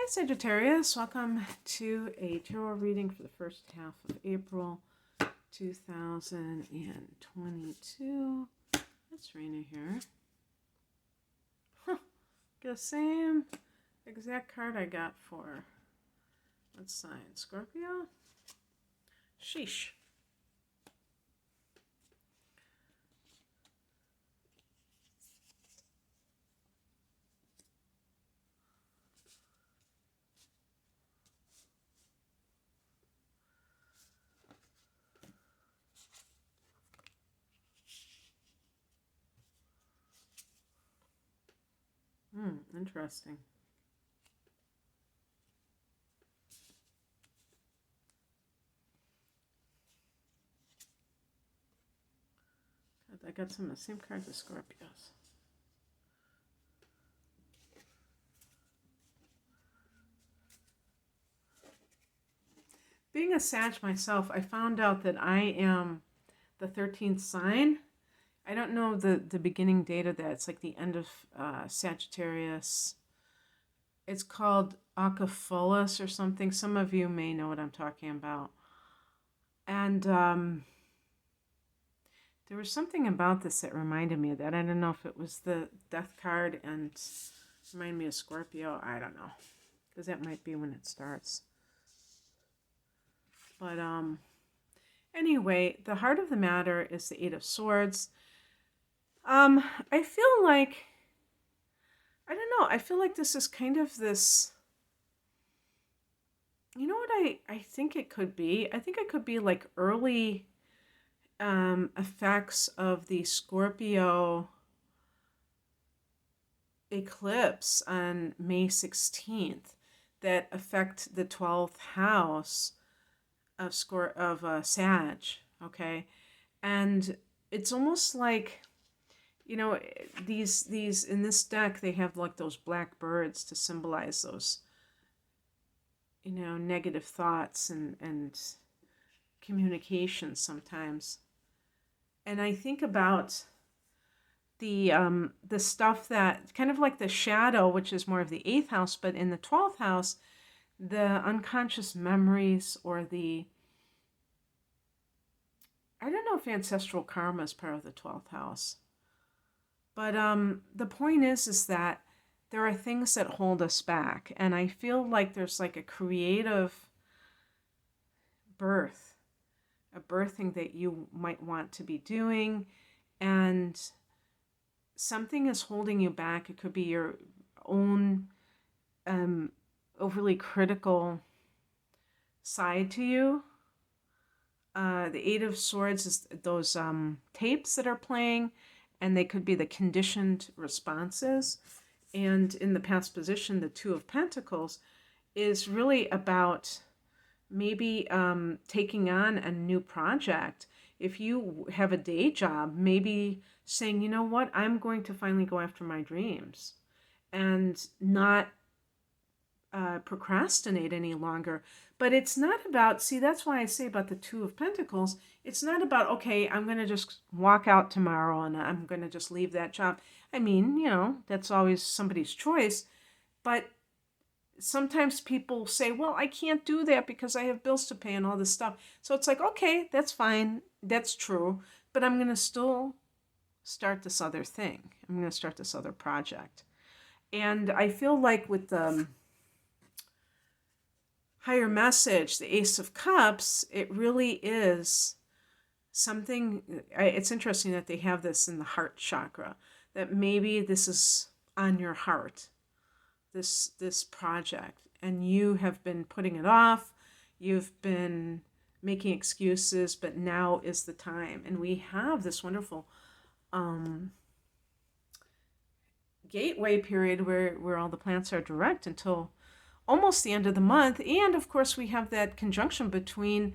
Sagittarius, welcome to a tarot reading for the first half of April 2022. That's Rena here. The same exact card I got for, what sign? Scorpio? Sheesh. Interesting. I got some of the same cards as Scorpios. Being a Sag myself, I found out that I am the 13th sign. I don't know the beginning date of that. It's like the end of Sagittarius. It's called Acapulus or something. Some of you may know what I'm talking about. And there was something about this that reminded me of that. I don't know if it was the death card and reminded me of Scorpio. I don't know. Because that might be when it starts. But anyway, the heart of the matter is the Eight of Swords. I feel like, I don't know, I feel like this is kind of this, you know what I think it could be? I think it could be like early effects of the Scorpio eclipse on May 16th that affect the 12th house of Sag, okay? And it's almost like, you know, these in this deck, they have like those black birds to symbolize those, you know, negative thoughts and communication sometimes. And I think about the stuff that kind of like the shadow, which is more of the 8th house, but in the 12th house, the unconscious memories or the, I don't know if ancestral karma is part of the 12th house. But the point is that there are things that hold us back. And I feel like there's like a creative birth, a birthing that you might want to be doing. And something is holding you back. It could be your own overly critical side to you. The Eight of Swords is those tapes that are playing. And they could be the conditioned responses. And in the past position, the Two of Pentacles is really about maybe taking on a new project. If you have a day job, maybe saying, you know what, I'm going to finally go after my dreams and not procrastinate any longer. But it's not about, see, that's why I say about the Two of Pentacles, it's not about, okay, I'm going to just walk out tomorrow and I'm going to just leave that job. I mean, you know, that's always somebody's choice. But sometimes people say, well, I can't do that because I have bills to pay and all this stuff. So it's like, okay, that's fine. That's true. But I'm going to still start this other thing. I'm going to start this other project. And I feel like with the higher message, the Ace of Cups, it really is something. It's interesting that they have this in the heart chakra, that maybe this is on your heart, this project, and you have been putting it off, you've been making excuses, but now is the time. And we have this wonderful gateway period where all the planets are direct until almost the end of the month. And of course we have that conjunction between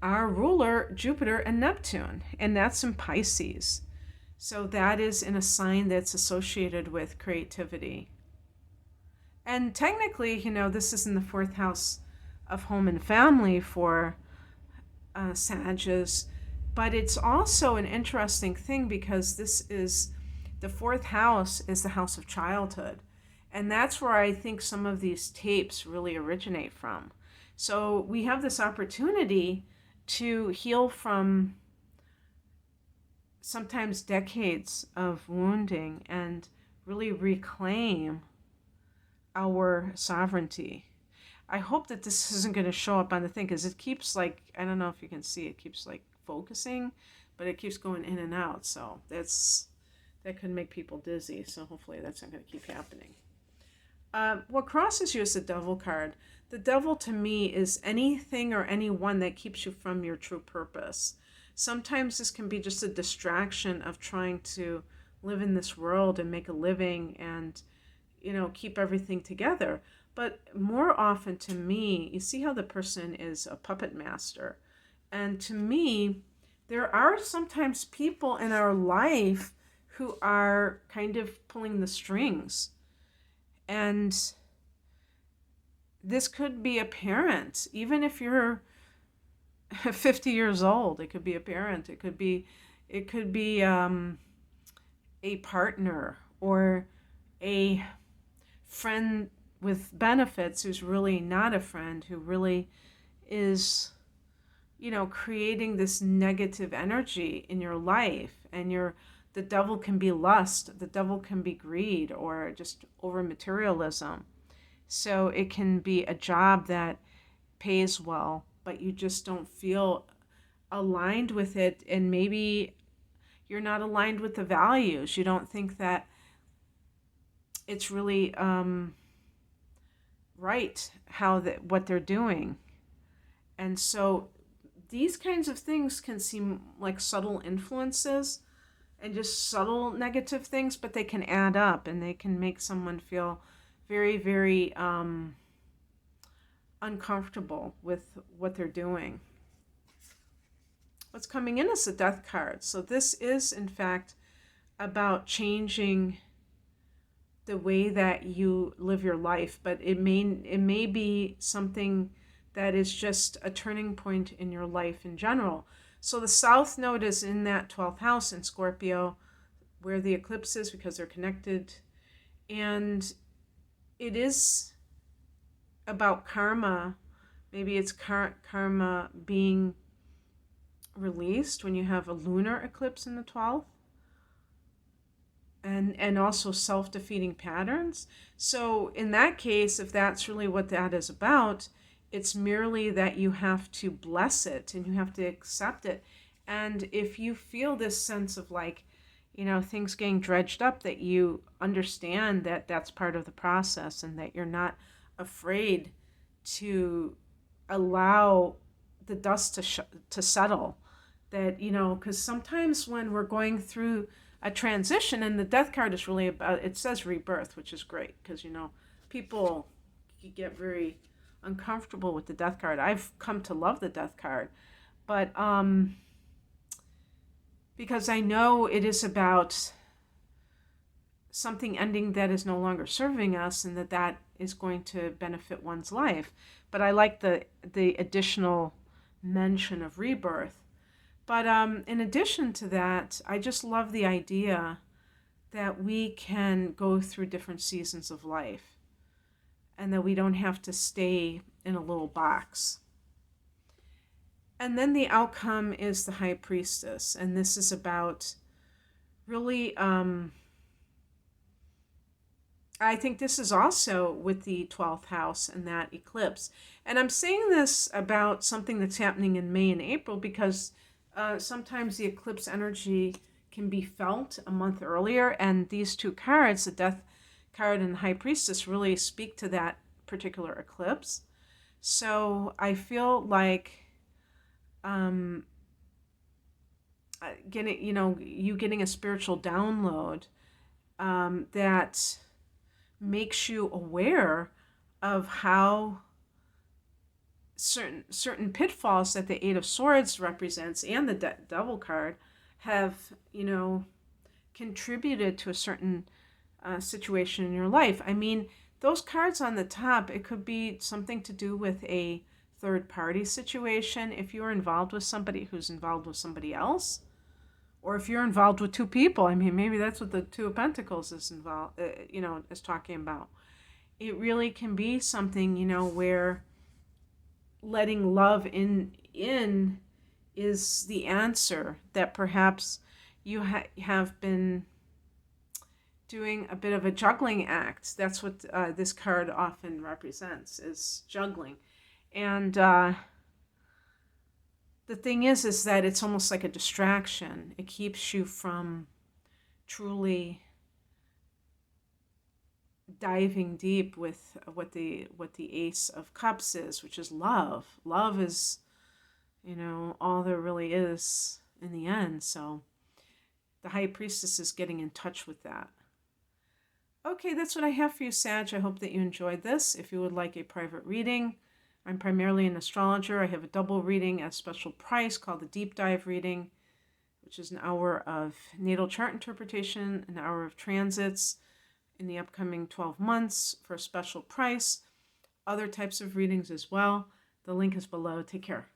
our ruler Jupiter and Neptune, and that's in Pisces. So that is in a sign that's associated with creativity. And technically, you know, this is in the 4th house of home and family for Sagittarius, but it's also an interesting thing because this is, the 4th house is the house of childhood. And that's where I think some of these tapes really originate from. So we have this opportunity to heal from sometimes decades of wounding and really reclaim our sovereignty. I hope that this isn't going to show up on the thing, because it keeps, like, I don't know if you can see, it keeps like focusing, but it keeps going in and out. So that could make people dizzy. So hopefully that's not going to keep happening. What crosses you is the Devil card. The Devil to me is anything or anyone that keeps you from your true purpose. Sometimes this can be just a distraction of trying to live in this world and make a living and, keep everything together. But more often to me, you see how the person is a puppet master. And to me, there are sometimes people in our life who are kind of pulling the strings. And this could be a parent, even if you're 50 years old. It could be a parent. It could be a partner or a friend with benefits who's really not a friend, who really is, creating this negative energy in your life. And the devil can be lust, the devil can be greed, or just over materialism. So it can be a job that pays well, but you just don't feel aligned with it. And maybe you're not aligned with the values. You don't think that it's really right what they're doing. And so these kinds of things can seem like subtle influences and just subtle negative things, but they can add up and they can make someone feel very, very uncomfortable with what they're doing. What's coming in is the Death card. So this is, in fact, about changing the way that you live your life, but it may be something that is just a turning point in your life in general. So the South Node is in that 12th house in Scorpio, where the eclipse is, because they're connected. And it is about karma. Maybe it's karma being released when you have a lunar eclipse in the 12th. And also self-defeating patterns. So in that case, if that's really what that is about, it's merely that you have to bless it and you have to accept it. And if you feel this sense of things getting dredged up, that you understand that that's part of the process and that you're not afraid to allow the dust to settle. That, because sometimes when we're going through a transition, and the Death card is really about, it says rebirth, which is great, because, people get very uncomfortable with the Death card. I've come to love the Death card, but because I know it is about something ending that is no longer serving us, and that is going to benefit one's life. But I like the additional mention of rebirth. But in addition to that, I just love the idea that we can go through different seasons of life and that we don't have to stay in a little box. And then the outcome is the High Priestess. And this is about really, I think this is also with the 12th house and that eclipse. And I'm saying this about something that's happening in May and April because sometimes the eclipse energy can be felt a month earlier, and these two cards, the Death card and the High Priestess, really speak to that particular eclipse. So I feel like getting a spiritual download that makes you aware of how certain pitfalls that the Eight of Swords represents and the Devil card have, contributed to a certain situation in your life. I mean, those cards on the top, it could be something to do with a third party situation. If you're involved with somebody who's involved with somebody else, or if you're involved with two people, I mean, maybe that's what the Two of Pentacles is involved, is talking about. it really can be something, where letting love in is the answer, that perhaps you have been doing a bit of a juggling act. That's what this card often represents, is juggling. And the thing is that it's almost like a distraction. It keeps you from truly diving deep with what the Ace of Cups is, which is love. Love is, all there really is in the end. So the High Priestess is getting in touch with that. Okay, that's what I have for you, Sag. I hope that you enjoyed this. If you would like a private reading, I'm primarily an astrologer. I have a double reading at a special price called the Deep Dive Reading, which is an hour of natal chart interpretation, an hour of transits in the upcoming 12 months for a special price. Other types of readings as well. The link is below. Take care.